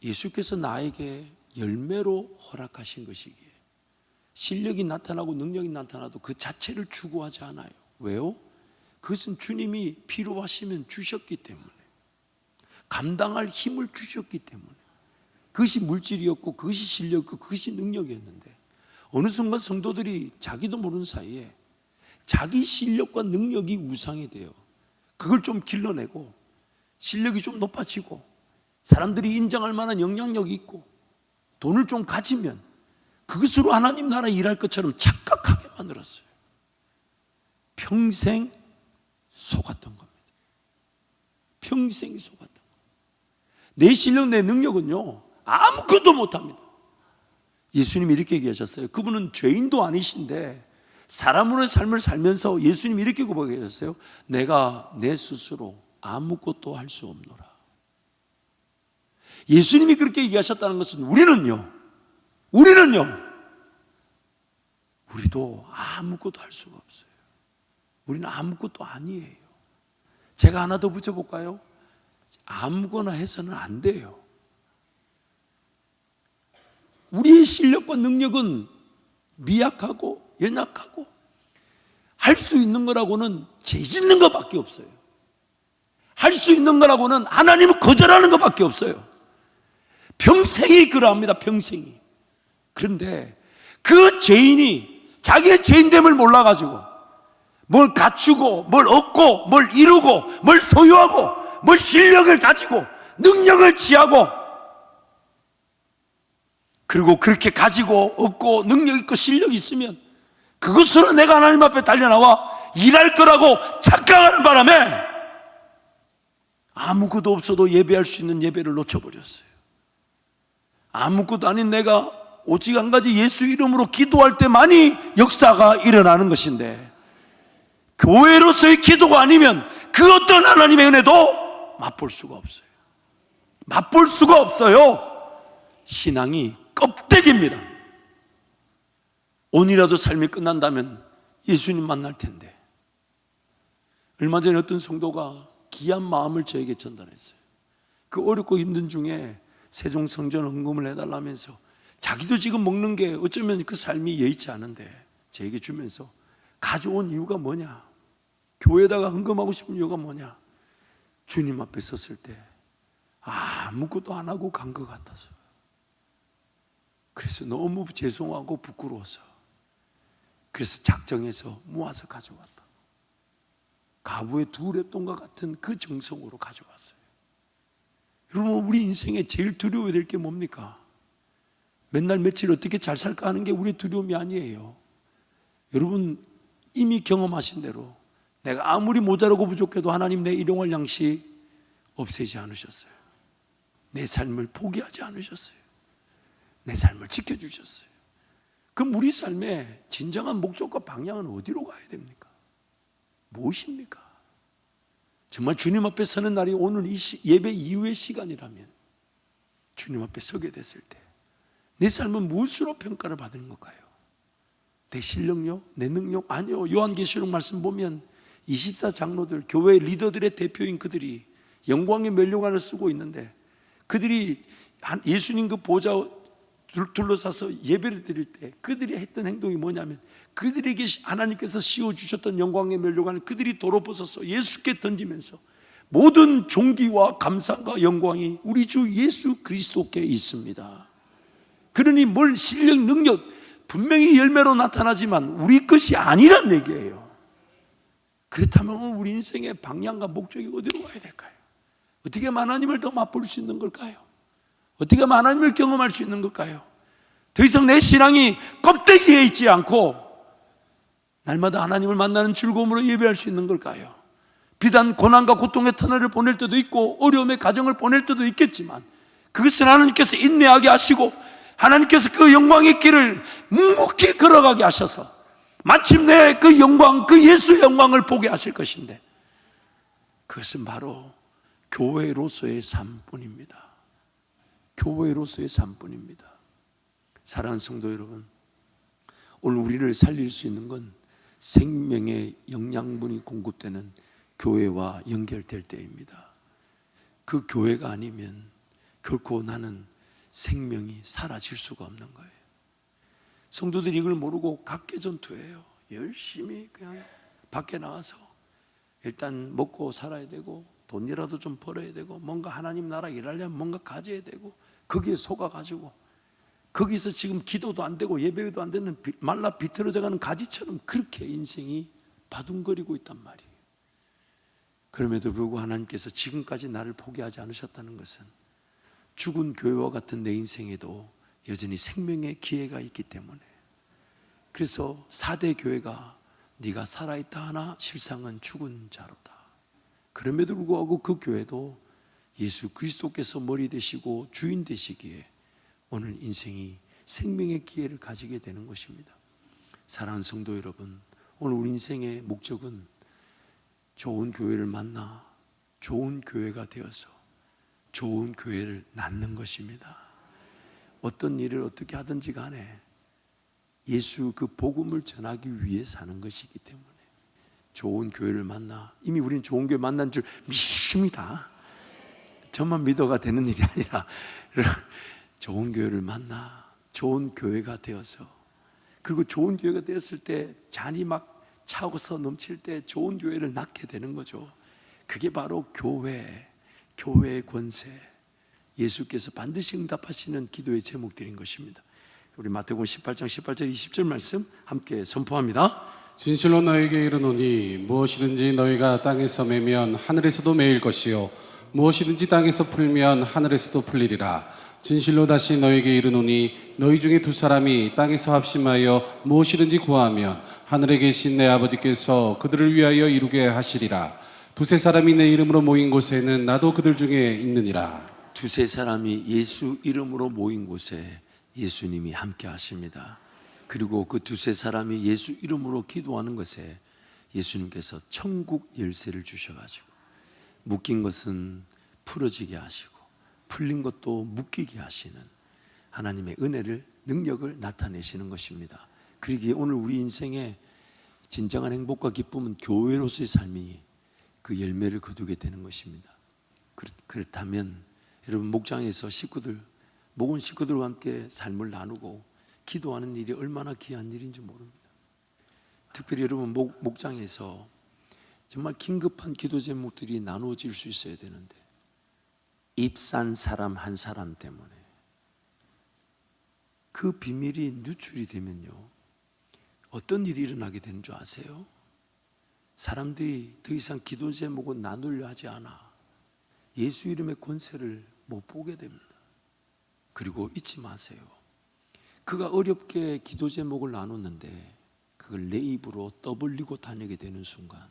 예수께서 나에게 열매로 허락하신 것이기에 실력이 나타나고 능력이 나타나도 그 자체를 추구하지 않아요. 왜요? 그것은 주님이 필요하시면 주셨기 때문에, 감당할 힘을 주셨기 때문에, 그것이 물질이었고 그것이 실력이었고 그것이 능력이었는데, 어느 순간 성도들이 자기도 모르는 사이에 자기 실력과 능력이 우상이 돼요. 그걸 좀 길러내고 실력이 좀 높아지고 사람들이 인정할 만한 영향력이 있고 돈을 좀 가지면 그것으로 하나님 나라 일할 것처럼 착각하게 만들었어요. 평생 속았던 겁니다. 평생 속았던 겁니다. 내 실력, 내 능력은요 아무것도 못합니다. 예수님이 이렇게 얘기하셨어요. 그분은 죄인도 아니신데 사람으로의 삶을 살면서 예수님이 이렇게 고백하셨어요. 내가 내 스스로 아무것도 할 수 없노라. 예수님이 그렇게 얘기하셨다는 것은 우리도 아무것도 할 수가 없어요. 우리는 아무것도 아니에요. 제가 하나 더 붙여볼까요? 아무거나 해서는 안 돼요. 우리의 실력과 능력은 미약하고 연약하고 할 수 있는 거라고는 죄 짓는 것밖에 없어요. 할 수 있는 거라고는 하나님을 거절하는 것밖에 없어요. 평생이 그러합니다. 평생이. 그런데 그 죄인이 자기의 죄인됨을 몰라가지고 뭘 갖추고 뭘 얻고 뭘 이루고 뭘 소유하고 뭘 실력을 가지고 능력을 취하고, 그리고 그렇게 가지고 얻고 능력 있고 실력이 있으면 그것으로 내가 하나님 앞에 달려나와 일할 거라고 착각하는 바람에 아무것도 없어도 예배할 수 있는 예배를 놓쳐버렸어요. 아무것도 아닌 내가 오직 한 가지 예수 이름으로 기도할 때만이 역사가 일어나는 것인데, 교회로서의 기도가 아니면 그 어떤 하나님의 은혜도 맛볼 수가 없어요. 맛볼 수가 없어요. 신앙이 껍데기입니다. 오늘이라도 삶이 끝난다면 예수님 만날 텐데. 얼마 전에 어떤 성도가 귀한 마음을 저에게 전달했어요. 그 어렵고 힘든 중에 세종성전 헌금을 해달라면서 자기도 지금 먹는 게 어쩌면 그 삶이 예의치 않은데 저에게 주면서 가져온 이유가 뭐냐, 교회에다가 헌금하고 싶은 이유가 뭐냐, 주님 앞에 섰을 때 아무것도 안 하고 간 것 같아서, 그래서 너무 죄송하고 부끄러워서 그래서 작정해서 모아서 가져왔다. 가부의 두 랩돈과 같은 그 정성으로 가져왔어요. 여러분, 우리 인생에 제일 두려워야 될 게 뭡니까? 맨날 며칠 어떻게 잘 살까 하는 게 우리의 두려움이 아니에요. 여러분 이미 경험하신 대로 내가 아무리 모자라고 부족해도 하나님 내 일용할 양식 없애지 않으셨어요. 내 삶을 포기하지 않으셨어요. 내 삶을 지켜주셨어요. 그럼 우리 삶의 진정한 목적과 방향은 어디로 가야 됩니까? 무엇입니까? 정말 주님 앞에 서는 날이 오늘 이 예배 이후의 시간이라면 주님 앞에 서게 됐을 때 내 삶은 무엇으로 평가를 받는 걸까요? 내 실력요? 내 능력? 아니요. 요한계시록 말씀 보면 24장로들, 교회 리더들의 대표인 그들이 영광의 면류관을 쓰고 있는데, 그들이 예수님 그 보좌 둘러싸서 예배를 드릴 때 그들이 했던 행동이 뭐냐면, 그들에게 하나님께서 씌워주셨던 영광의 면류관을 그들이 도로 벗어서 예수께 던지면서 모든 존귀와 감상과 영광이 우리 주 예수 그리스도께 있습니다. 그러니 뭘 실력, 능력 분명히 열매로 나타나지만 우리 것이 아니란 얘기예요. 그렇다면 우리 인생의 방향과 목적이 어디로 가야 될까요? 어떻게 하면 하나님을 더 맛볼 수 있는 걸까요? 어떻게 하면 하나님을 경험할 수 있는 걸까요? 더 이상 내 신앙이 껍데기에 있지 않고 날마다 하나님을 만나는 즐거움으로 예배할 수 있는 걸까요? 비단 고난과 고통의 터널을 보낼 때도 있고 어려움의 가정을 보낼 때도 있겠지만, 그것은 하나님께서 인내하게 하시고 하나님께서 그 영광의 길을 묵묵히 걸어가게 하셔서 마침내 그 영광, 그 예수의 영광을 보게 하실 것인데, 그것은 바로 교회로서의 삶뿐입니다. 교회로서의 삶뿐입니다. 사랑하는 성도 여러분, 오늘 우리를 살릴 수 있는 건 생명의 영양분이 공급되는 교회와 연결될 때입니다. 그 교회가 아니면 결코 나는 생명이 사라질 수가 없는 거예요. 성도들이 이걸 모르고 각개전투예요. 열심히 그냥 밖에 나가서 일단 먹고 살아야 되고 돈이라도 좀 벌어야 되고 뭔가 하나님 나라 일하려면 뭔가 가져야 되고 거기에 속아가지고 거기서 지금 기도도 안 되고 예배도 안 되는 말라 비틀어져가는 가지처럼 그렇게 인생이 바둥거리고 있단 말이에요. 그럼에도 불구하고 하나님께서 지금까지 나를 포기하지 않으셨다는 것은 죽은 교회와 같은 내 인생에도 여전히 생명의 기회가 있기 때문에, 그래서 4대 교회가 네가 살아있다 하나 실상은 죽은 자로다. 그럼에도 불구하고 그 교회도 예수 그리스도께서 머리 되시고 주인 되시기에 오늘 인생이 생명의 기회를 가지게 되는 것입니다. 사랑하는 성도 여러분, 오늘 우리 인생의 목적은 좋은 교회를 만나 좋은 교회가 되어서 좋은 교회를 낳는 것입니다. 어떤 일을 어떻게 하든지 간에 예수 그 복음을 전하기 위해 사는 것이기 때문에 좋은 교회를 만나, 이미 우리는 좋은 교회 만난 줄 믿습니다. 저만 믿어가 되는 일이 아니라 좋은 교회를 만나 좋은 교회가 되어서, 그리고 좋은 교회가 되었을 때 잔이 막 차고서 넘칠 때 좋은 교회를 낳게 되는 거죠. 그게 바로 교회의 권세, 예수께서 반드시 응답하시는 기도의 제목들인 것입니다. 우리 마태복음 18장 18절 20절 말씀 함께 선포합니다. 진실로 너에게 이르노니 무엇이든지 너희가 땅에서 매면 하늘에서도 매일 것이요 무엇이든지 땅에서 풀면 하늘에서도 풀리리라. 진실로 다시 너에게 이르노니 너희 중에 두 사람이 땅에서 합심하여 무엇이든지 구하면 하늘에 계신 내 아버지께서 그들을 위하여 이루게 하시리라. 두세 사람이 내 이름으로 모인 곳에는 나도 그들 중에 있느니라. 두세 사람이 예수 이름으로 모인 곳에 예수님이 함께 하십니다. 그리고 그 두세 사람이 예수 이름으로 기도하는 것에 예수님께서 천국 열쇠를 주셔가지고 묶인 것은 풀어지게 하시고 풀린 것도 묶이게 하시는 하나님의 은혜를, 능력을 나타내시는 것입니다. 그러기에 오늘 우리 인생의 진정한 행복과 기쁨은 교회로서의 삶이 그 열매를 거두게 되는 것입니다. 그렇다면 여러분, 목장에서 목은 식구들과 함께 삶을 나누고 기도하는 일이 얼마나 귀한 일인지 모릅니다. 특별히 여러분, 목장에서 정말 긴급한 기도 제목들이 나누어질 수 있어야 되는데 입산 사람 한 사람 때문에 그 비밀이 누출이 되면요, 어떤 일이 일어나게 되는 줄 아세요? 사람들이 더 이상 기도 제목을 나누려 하지 않아 예수 이름의 권세를 못 보게 됩니다. 그리고 잊지 마세요. 그가 어렵게 기도 제목을 나눴는데 그걸 내 입으로 떠벌리고 다니게 되는 순간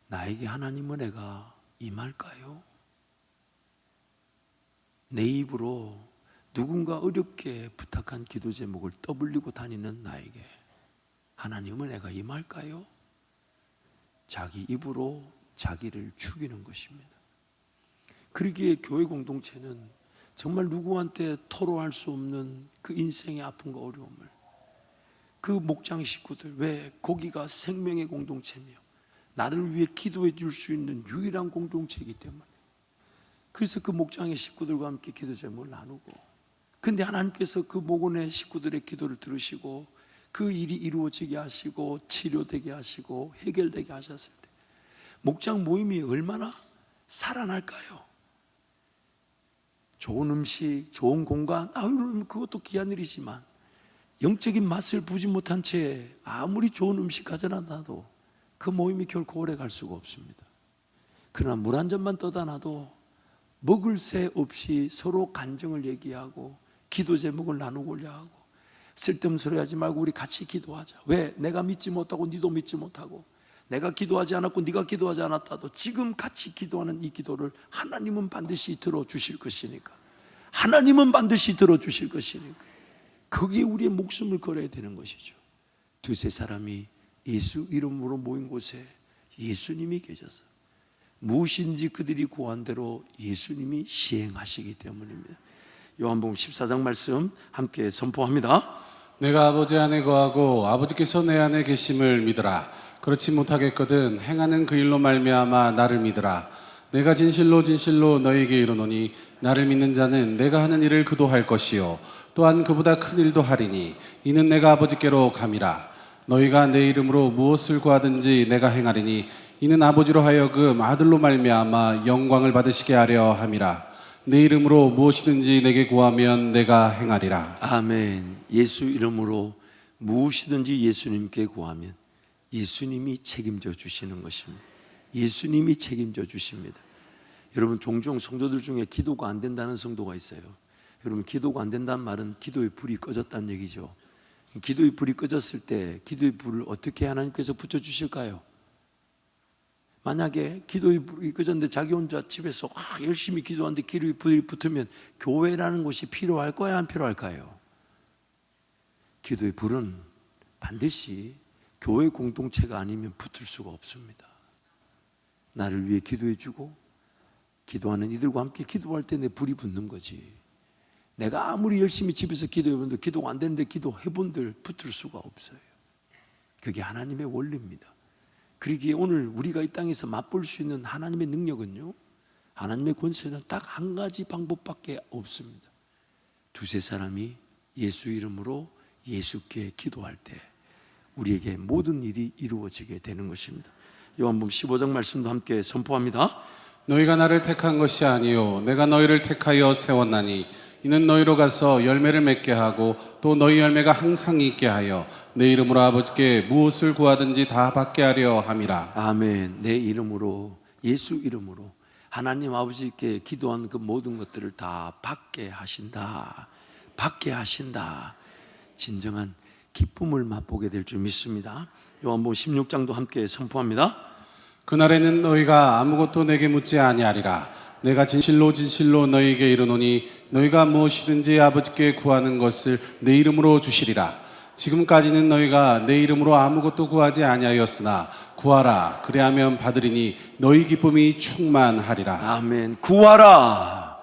나에게 하나님 은혜가 임할까요? 내 입으로 누군가 어렵게 부탁한 기도 제목을 떠벌리고 다니는 나에게 하나님 은혜가 임할까요? 자기 입으로 자기를 죽이는 것입니다. 그러기에 교회 공동체는 정말 누구한테 토로할 수 없는 그 인생의 아픔과 어려움을, 그 목장 식구들, 왜 거기가 생명의 공동체며 나를 위해 기도해 줄 수 있는 유일한 공동체이기 때문에, 그래서 그 목장의 식구들과 함께 기도 제목을 나누고, 근데 하나님께서 그 목원의 식구들의 기도를 들으시고 그 일이 이루어지게 하시고 치료되게 하시고 해결되게 하셨을 때 목장 모임이 얼마나 살아날까요? 좋은 음식, 좋은 공간, 그것도 귀한 일이지만 영적인 맛을 보지 못한 채 아무리 좋은 음식 가져다 놔도 그 모임이 결코 오래 갈 수가 없습니다. 그러나 물 한 잔만 떠다 놔도 먹을 새 없이 서로 간증을 얘기하고 기도 제목을 나누고자 하고, 쓸데없는 소리 하지 말고 우리 같이 기도하자. 왜? 내가 믿지 못하고 니도 믿지 못하고, 내가 기도하지 않았고 네가 기도하지 않았다도 지금 같이 기도하는 이 기도를 하나님은 반드시 들어주실 것이니까, 하나님은 반드시 들어주실 것이니까 거기에 우리의 목숨을 걸어야 되는 것이죠. 두세 사람이 예수 이름으로 모인 곳에 예수님이 계셔서 무엇인지 그들이 구한 대로 예수님이 시행하시기 때문입니다. 요한복음 14장 말씀 함께 선포합니다. 내가 아버지 안에 거하고 아버지께서 내 안에 계심을 믿으라. 그렇지 못하겠거든 행하는 그 일로 말미암아 나를 믿으라. 내가 진실로 진실로 너희에게 이르노니 나를 믿는 자는 내가 하는 일을 그도 할 것이요 또한 그보다 큰 일도 하리니 이는 내가 아버지께로 감이라. 너희가 내 이름으로 무엇을 구하든지 내가 행하리니 이는 아버지로 하여금 아들로 말미암아 영광을 받으시게 하려 함이라. 내 이름으로 무엇이든지 내게 구하면 내가 행하리라. 아멘. 예수 이름으로 무엇이든지 예수님께 구하면 예수님이 책임져 주시는 것입니다. 예수님이 책임져 주십니다. 여러분, 종종 성도들 중에 기도가 안 된다는 성도가 있어요. 여러분, 기도가 안 된다는 말은 기도의 불이 꺼졌다는 얘기죠. 기도의 불이 꺼졌을 때 기도의 불을 어떻게 하나님께서 붙여주실까요? 만약에 기도의 불이 꺼졌는데 자기 혼자 집에서 열심히 기도하는데 기도의 불이 붙으면 교회라는 곳이 필요할까요? 안 필요할까요? 기도의 불은 반드시 교회 공동체가 아니면 붙을 수가 없습니다. 나를 위해 기도해주고 기도하는 이들과 함께 기도할 때 내 불이 붙는 거지. 내가 아무리 열심히 집에서 기도해본들 기도가 안 되는데 기도해본들 붙을 수가 없어요. 그게 하나님의 원리입니다. 그러기에 오늘 우리가 이 땅에서 맛볼 수 있는 하나님의 능력은요, 하나님의 권세는 딱 한 가지 방법밖에 없습니다. 두세 사람이 예수 이름으로 예수께 기도할 때 우리에게 모든 일이 이루어지게 되는 것입니다. 요한복음 15장 말씀도 함께 선포합니다. 너희가 나를 택한 것이 아니요 내가 너희를 택하여 세웠나니 이는 너희로 가서 열매를 맺게 하고 또 너희 열매가 항상 있게 하여 내 이름으로 아버지께 무엇을 구하든지 다 받게 하려 함이라. 아멘. 내 이름으로, 예수 이름으로 하나님 아버지께 기도한 그 모든 것들을 다 받게 하신다. 받게 하신다. 진정한 기쁨을 맛보게 될 줄 믿습니다. 요한복음 16장도 함께 선포합니다. 그날에는 너희가 아무것도 내게 묻지 아니하리라. 내가 진실로 진실로 너희에게 이르노니 너희가 무엇이든지 아버지께 구하는 것을 내 이름으로 주시리라. 지금까지는 너희가 내 이름으로 아무것도 구하지 아니하였으나 구하라 그리하면 받으리니 너희 기쁨이 충만하리라. 아멘. 구하라.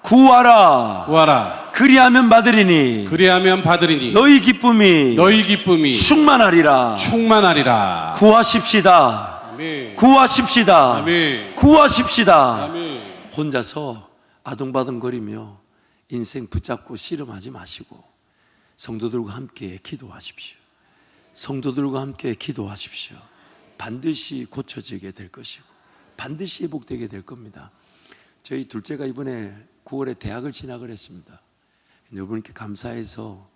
구하라. 구하라 그리하면 받으리니 그리하면 받으리니 너희 기쁨이 충만하리라. 충만하리라. 구하십시다. 아멘. 구하십시다. 아멘. 구하십시다. 아멘. 혼자서 아둥바둥거리며 인생 붙잡고 씨름하지 마시고 성도들과 함께 기도하십시오. 성도들과 함께 기도하십시오. 반드시 고쳐지게 될 것이고 반드시 회복되게 될 겁니다. 저희 둘째가 이번에 9월에 대학을 진학을 했습니다. 여러분께 감사해서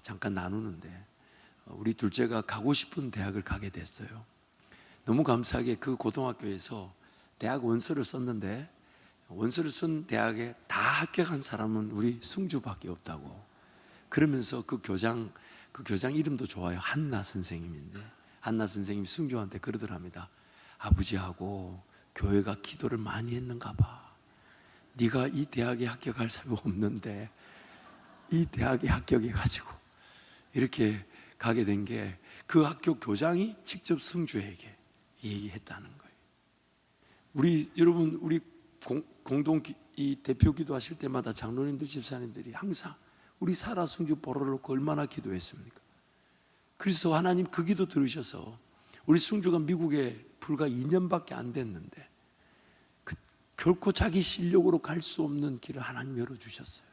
잠깐 나누는데 우리 둘째가 가고 싶은 대학을 가게 됐어요. 너무 감사하게 그 고등학교에서 대학 원서를 썼는데 원서를 쓴 대학에 다 합격한 사람은 우리 승주밖에 없다고. 그러면서 그 교장 이름도 좋아요. 한나 선생님인데 한나 선생님이 승주한테 그러더랍니다. 아버지하고 교회가 기도를 많이 했는가 봐. 네가 이 대학에 합격할 사람이 없는데 이 대학에 합격해가지고 이렇게 가게 된 게 그 학교 교장이 직접 승주에게 얘기했다는 거예요. 여러분 우리 공동 이 대표 기도하실 때마다 장로님들 집사님들이 항상 우리 사라 승주 보러 놓고 얼마나 기도했습니까? 그래서 하나님 그 기도 들으셔서 우리 승주가 미국에 불과 2년밖에 안 됐는데 결코 자기 실력으로 갈 수 없는 길을 하나님 열어주셨어요.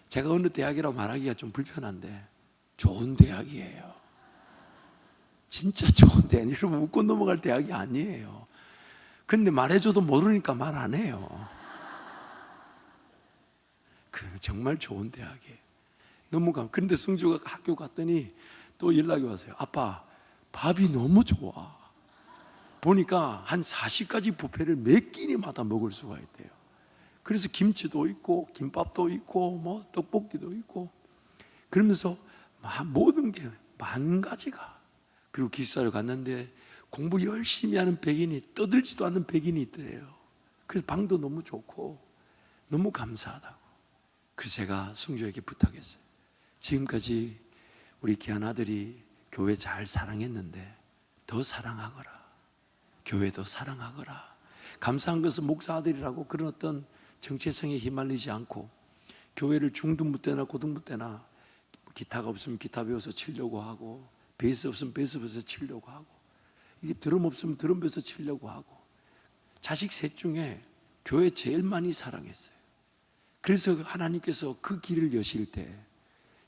제가 어느 대학이라고 말하기가 좀 불편한데 좋은 대학이에요. 진짜 좋은 대학. 여러분 웃고 넘어갈 대학이 아니에요. 근데 말해줘도 모르니까 말 안 해요. 정말 좋은 대학이에요. 그런데 승주가 학교 갔더니 또 연락이 왔어요. 아빠, 밥이 너무 좋아. 보니까 한 40가지 뷔페를 몇 끼니마다 먹을 수가 있대요. 그래서 김치도 있고 김밥도 있고 뭐 떡볶이도 있고 그러면서 모든 게 만 가지가. 그리고 기숙사를 갔는데 공부 열심히 하는 백인이 떠들지도 않는 백인이 있더래요. 그래서 방도 너무 좋고 너무 감사하다고. 그래서 제가 승주에게 부탁했어요. 지금까지 우리 귀한 아들이 교회 잘 사랑했는데 더 사랑하거라. 교회도 사랑하거라. 감사한 것은 목사 아들이라고 그런 어떤 정체성에 휘말리지 않고 교회를 중등부 때나 고등부 때나 기타가 없으면 기타 배워서 치려고 하고 베이스 없으면 베이스 배워서 치려고 하고 이게 드럼 없으면 드럼 배워서 치려고 하고 자식 셋 중에 교회 제일 많이 사랑했어요. 그래서 하나님께서 그 길을 여실 때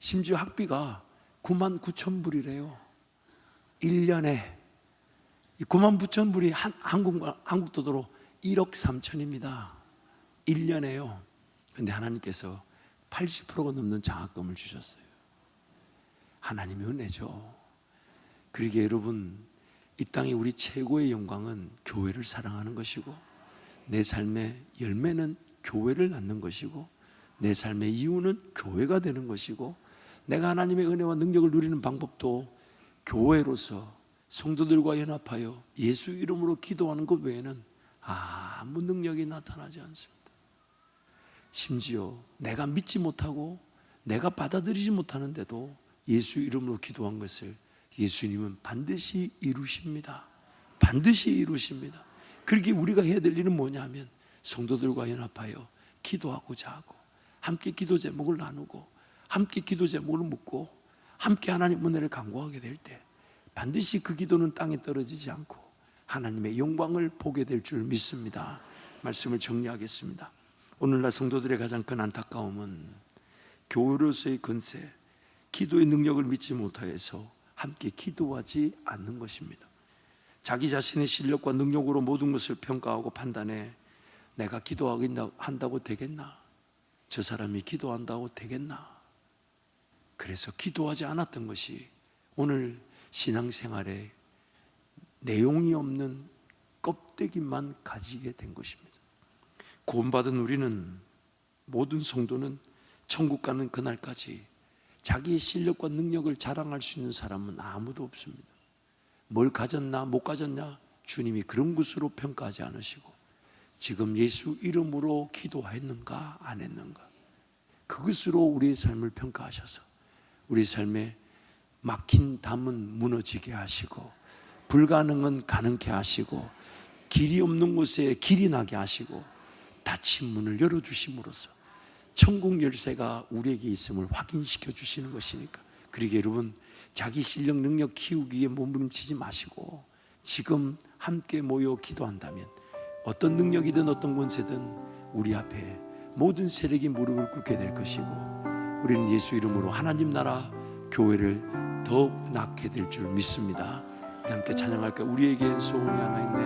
심지어 학비가 99,000불이래요. 1년에. 이 99,000불이 한국 돈으로 1억 3천입니다. 1년에요. 그런데 하나님께서 80%가 넘는 장학금을 주셨어요. 하나님의 은혜죠. 그러기에 여러분, 이 땅에 우리 최고의 영광은 교회를 사랑하는 것이고, 내 삶의 열매는 교회를 낳는 것이고, 내 삶의 이유는 교회가 되는 것이고, 내가 하나님의 은혜와 능력을 누리는 방법도 교회로서 성도들과 연합하여 예수 이름으로 기도하는 것 외에는 아무 능력이 나타나지 않습니다. 심지어 내가 믿지 못하고 내가 받아들이지 못하는데도 예수 이름으로 기도한 것을 예수님은 반드시 이루십니다. 반드시 이루십니다. 그렇게 우리가 해야 될 일은 뭐냐 하면 성도들과 연합하여 기도하고자 하고, 함께 기도 제목을 나누고, 함께 기도 제목을 묻고, 함께 하나님 은혜를 간구하게 될 때 반드시 그 기도는 땅에 떨어지지 않고 하나님의 영광을 보게 될 줄 믿습니다. 말씀을 정리하겠습니다. 오늘날 성도들의 가장 큰 안타까움은 교회로서의 건세, 기도의 능력을 믿지 못하여서 함께 기도하지 않는 것입니다. 자기 자신의 실력과 능력으로 모든 것을 평가하고 판단해 내가 기도한다고 되겠나? 저 사람이 기도한다고 되겠나? 그래서 기도하지 않았던 것이 오늘 신앙생활에 내용이 없는 껍데기만 가지게 된 것입니다. 구원받은 우리는, 모든 성도는 천국 가는 그날까지 자기의 실력과 능력을 자랑할 수 있는 사람은 아무도 없습니다. 뭘 가졌나 못 가졌냐 주님이 그런 것으로 평가하지 않으시고, 지금 예수 이름으로 기도했는가 안 했는가, 그것으로 우리의 삶을 평가하셔서 우리 삶에 막힌 담은 무너지게 하시고, 불가능은 가능케 하시고, 길이 없는 곳에 길이 나게 하시고, 닫힌 문을 열어주심으로써 천국 열쇠가 우리에게 있음을 확인시켜 주시는 것이니까, 그러기에 여러분, 자기 실력 능력 키우기에 몸부림치지 마시고 지금 함께 모여 기도한다면 어떤 능력이든 어떤 권세든 우리 앞에 모든 세력이 무릎을 꿇게 될 것이고, 우리는 예수 이름으로 하나님 나라 교회를 더욱 낳게 될 줄 믿습니다. 함께 찬양할까요? 우리에겐 소원이 하나 있네.